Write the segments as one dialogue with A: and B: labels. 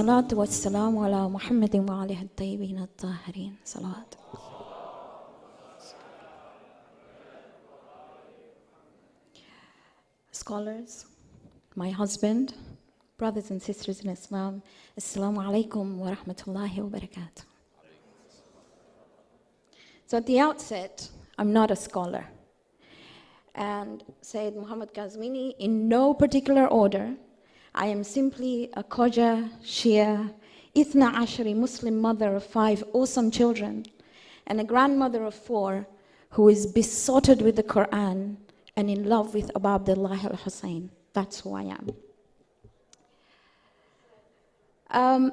A: والصلاة والسلام على محمد وآله الطيبين الطاهرين. صلوات. Scholars, my husband, brothers and sisters in Islam, Assalamu alaikum wa rahmatullahi wa barakatuh. So at the outset, I'm not a scholar. And Sayyid Muhammad Kazmini, in no particular order, I am simply a Khoja, Shia, Ithna Ashari Muslim mother of 5 awesome children, and a grandmother of 4 who is besotted with the Quran and in love with Abu Abdullah al-Hussein. That's who I am.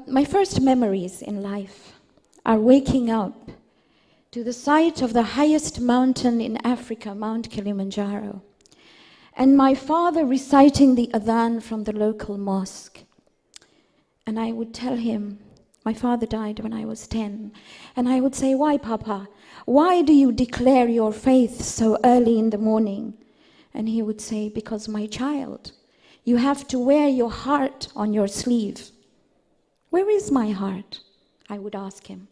A: My first memories in life are waking up to the sight of the highest mountain in Africa, Mount Kilimanjaro, and my father reciting the adhan from the local mosque. And I would tell him, my father died when I was 10, and I would say, why, Papa? Why do you declare your faith so early in the morning? And he would say, because my child, you have to wear your heart on your sleeve. Where is my heart? I would ask him.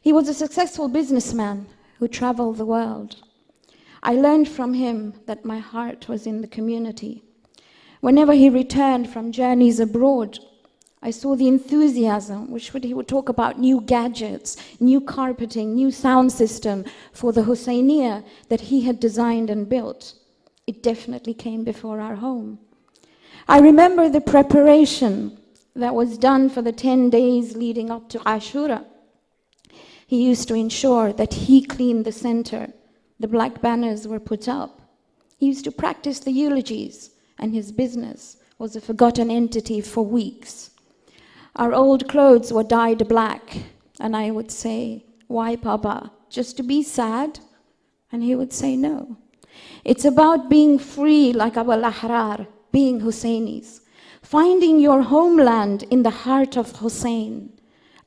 A: He was a successful businessman who traveled the world. I learned from him that my heart was in the community. Whenever he returned from journeys abroad, I saw the enthusiasm, he would talk about new gadgets, new carpeting, new sound system for the Husseiniya that he had designed and built. It definitely came before our home. I remember the preparation that was done for the 10 days leading up to Ashura. He used to ensure that he cleaned the center. The black banners were put up. He used to practice the eulogies, and his business was a forgotten entity for weeks. Our old clothes were dyed black, and I would say, why, Papa? Just to be sad? And he would say, no. It's about being free like Abu al-Ahrar, being Husseinis, finding your homeland in the heart of Hussein,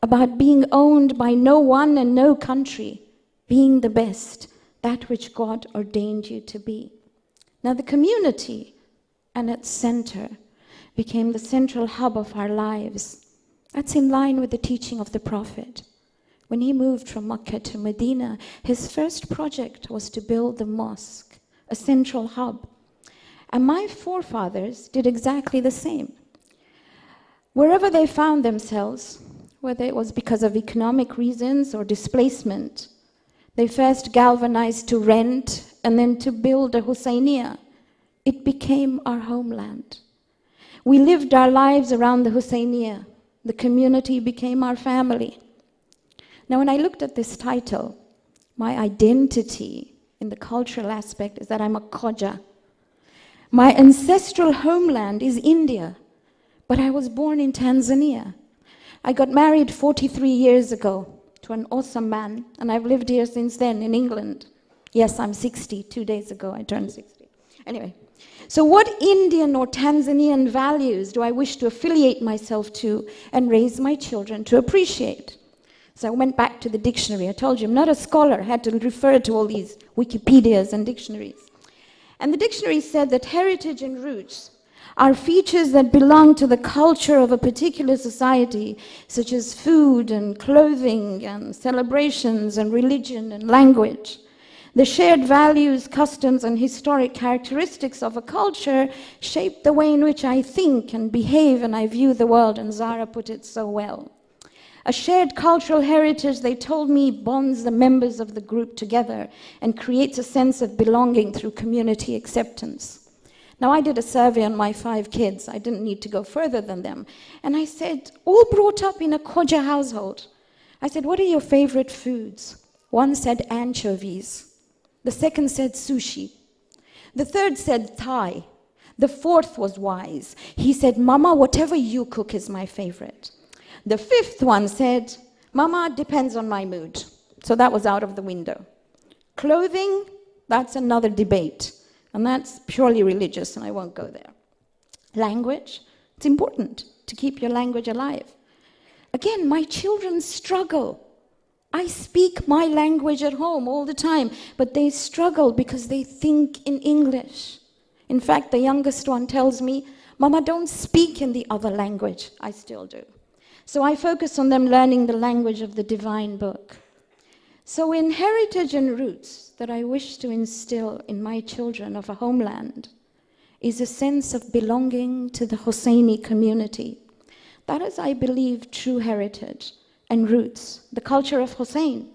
A: about being owned by no one and no country, being the best, that which God ordained you to be. Now the community and its center became the central hub of our lives. That's in line with the teaching of the Prophet. When he moved from Mecca to Medina, his first project was to build the mosque, a central hub. And my forefathers did exactly the same. Wherever they found themselves, whether it was because of economic reasons or displacement, they first galvanized to rent and then to build a Husseiniya. It became our homeland. We lived our lives around the Husseiniya. The community became our family. Now, when I looked at this title, my identity in the cultural aspect is that I'm a Khoja. My ancestral homeland is India, but I was born in Tanzania. I got married 43 years ago to an awesome man, and I've lived here since then in England. Yes, I'm 60. 2 days ago, I turned 60. Anyway, so what Indian or Tanzanian values do I wish to affiliate myself to and raise my children to appreciate? So I went back to the dictionary. I told you, I'm not a scholar. I had to refer to all these Wikipedias and dictionaries. And the dictionary said that heritage and roots are features that belong to the culture of a particular society, such as food and clothing and celebrations and religion and language. The shared values, customs, and historic characteristics of a culture shape the way in which I think and behave and I view the world, and Zara put it so well. A shared cultural heritage, they told me, bonds the members of the group together and creates a sense of belonging through community acceptance. Now, I did a survey on my 5 kids. I didn't need to go further than them. And I said, all brought up in a Khoja household. I said, what are your favorite foods? One said anchovies. The second said sushi. The third said Thai. The fourth was wise. He said, Mama, whatever you cook is my favorite. The fifth one said, Mama, depends on my mood. So that was out of the window. Clothing, that's another debate. And that's purely religious, and I won't go there. Language, it's important to keep your language alive. Again, my children struggle. I speak my language at home all the time, but they struggle because they think in English. In fact, the youngest one tells me, Mama, don't speak in the other language. I still do. So I focus on them learning the language of the divine book. So in heritage and roots that I wish to instill in my children of a homeland is a sense of belonging to the Husseini community. That is, I believe, true heritage and roots, the culture of Hussein.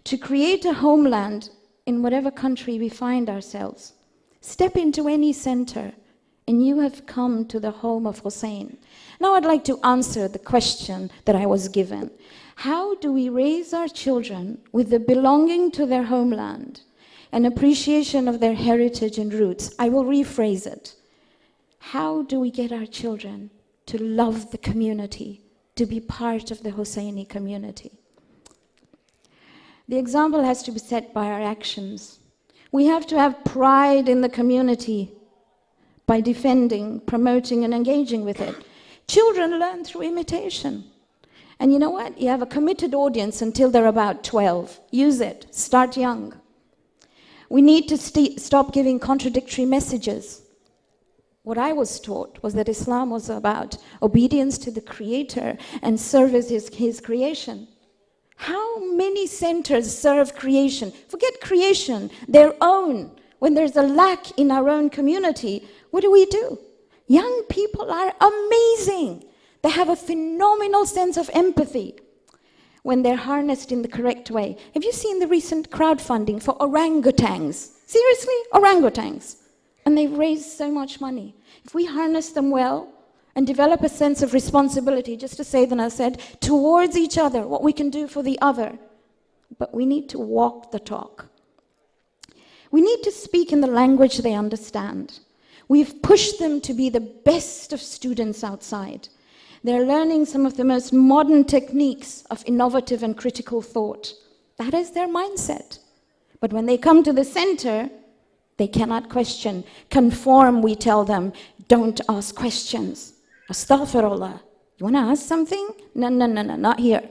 A: To create a homeland in whatever country we find ourselves. Step into any center and you have come to the home of Hussein. Now I'd like to answer the question that I was given. How do we raise our children with the belonging to their homeland and appreciation of their heritage and roots? I will rephrase it. How do we get our children to love the community, to be part of the Husseini community? The example has to be set by our actions. We have to have pride in the community by defending, promoting, and engaging with it. Children learn through imitation. And you know what? You have a committed audience until they're about 12. Use it. Start young. We need to stop giving contradictory messages. What I was taught was that Islam was about obedience to the Creator and service his creation. How many centers serve creation? Forget creation, their own. When there's a lack in our own community, what do? Young people are amazing. They have a phenomenal sense of empathy when they're harnessed in the correct way. Have you seen the recent crowdfunding for orangutans? Seriously, orangutans. And they've raised so much money. If we harness them well and develop a sense of responsibility, just as Sayyidina said, towards each other, what we can do for the other. But we need to walk the talk. We need to speak in the language they understand. We've pushed them to be the best of students outside. They're learning some of the most modern techniques of innovative and critical thought. That is their mindset. But when they come to the center, they cannot question. Conform, we tell them. Don't ask questions. Astaghfirullah. You want to ask something? No, not here.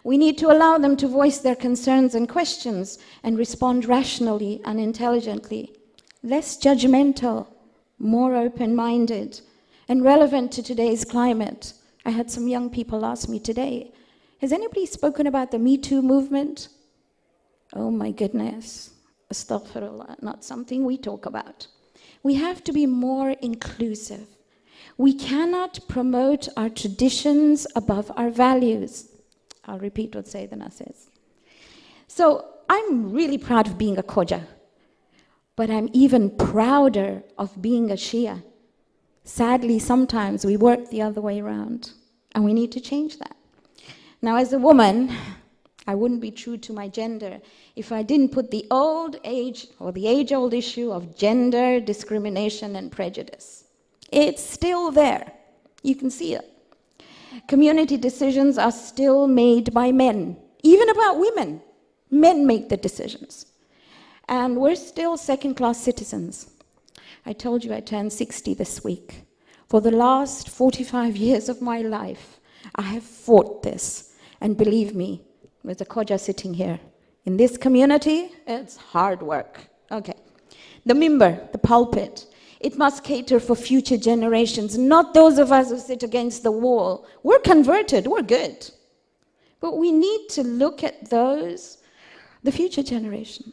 A: We need to allow them to voice their concerns and questions and respond rationally and intelligently. Less judgmental, more open-minded, and relevant to today's climate. I had some young people ask me today, has anybody spoken about the Me Too movement? Oh my goodness. Astaghfirullah, not something we talk about. We have to be more inclusive. We cannot promote our traditions above our values. I'll repeat what Sayyidina says. So I'm really proud of being a Khoja, but I'm even prouder of being a Shia. Sadly, sometimes we work the other way around, and we need to change that. Now, as a woman, I wouldn't be true to my gender if I didn't put the old age or the age-old issue of gender discrimination and prejudice. It's still there. You can see it. Community decisions are still made by men, even about women. Men make the decisions. And we're still second-class citizens. I told you I turned 60 this week. For the last 45 years of my life, I have fought this. And believe me, there's a Khoja sitting here. In this community, it's hard work. Okay. The mimbar, the pulpit, it must cater for future generations, not those of us who sit against the wall. We're converted, we're good. But we need to look at those, the future generation.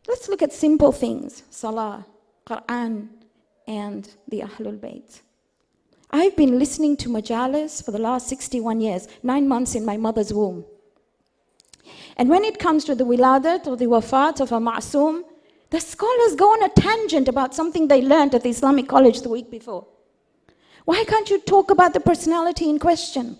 A: Let's look at simple things, Salah, Qur'an, and the Ahlul Bayt. I've been listening to majalis for the last 61 years, 9 months in my mother's womb. And when it comes to the wiladat or the wafat of a ma'soom, the scholars go on a tangent about something they learned at the Islamic college the week before. Why can't you talk about the personality in question?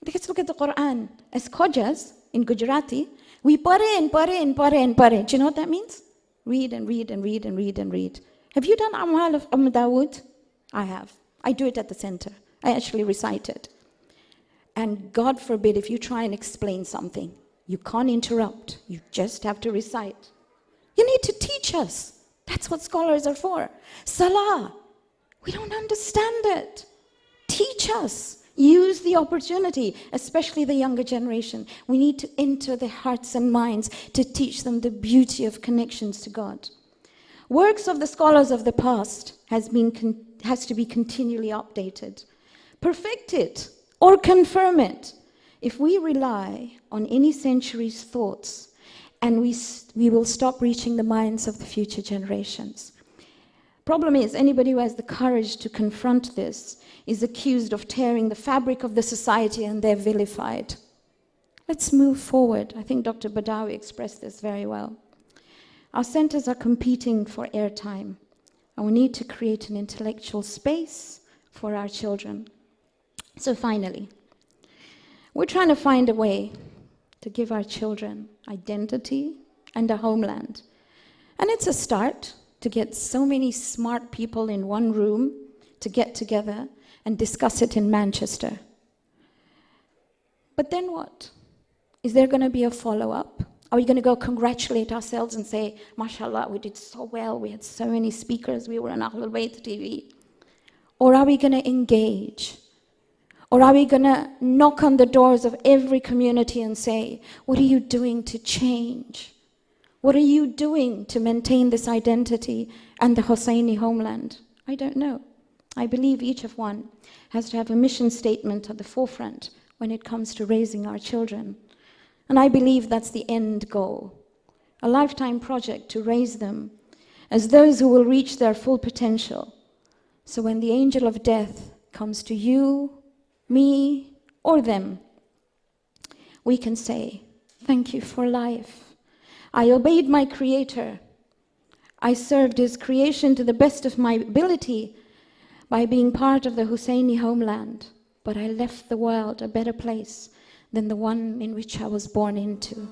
A: Let's look at the Qur'an. As Khojas, in Gujarati, we pare. Do you know what that means? Read and read and read and read and read. Have you done Amal of Dawood? I have. I do it at the center. I actually recite it. And God forbid if you try and explain something, you can't interrupt. You just have to recite. You need to teach us. That's what scholars are for. Salah, we don't understand it. Teach us. Use the opportunity, especially the younger generation. We need to enter their hearts and minds to teach them the beauty of connections to God. Works of the scholars of the past has to be continually updated. Perfected. or confirm it. If we rely on any century's thoughts, and we will stop reaching the minds of the future generations. Problem is, anybody who has the courage to confront this is accused of tearing the fabric of the society, and they're vilified. Let's move forward. I think Dr. Badawi expressed this very well. Our centers are competing for airtime, and we need to create an intellectual space for our children. So finally, we're trying to find a way to give our children identity and a homeland. And it's a start to get so many smart people in one room to get together and discuss it in Manchester. But then what? Is there going to be a follow-up? Are we going to go congratulate ourselves and say, mashallah, we did so well, we had so many speakers, we were on Ummulbanin TV? Or are we going to engage? Or are we going to knock on the doors of every community and say, what are you doing to change? What are you doing to maintain this identity and the Husseini homeland? I don't know. I believe each of one has to have a mission statement at the forefront when it comes to raising our children. And I believe that's the end goal. A lifetime project to raise them as those who will reach their full potential. So when the angel of death comes to you, me, or them, we can say, thank you for life. I obeyed my Creator. I served His creation to the best of my ability by being part of the Husseini homeland, but I left the world a better place than the one in which I was born into.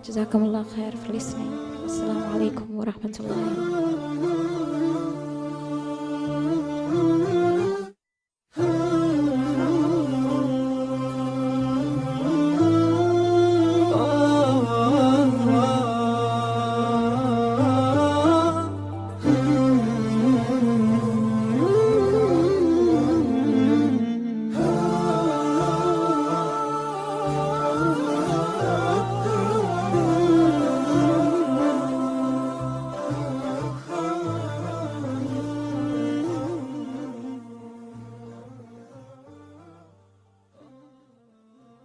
A: Jazakumullah khair for listening. Assalamu alaikum wa rahmatullahi.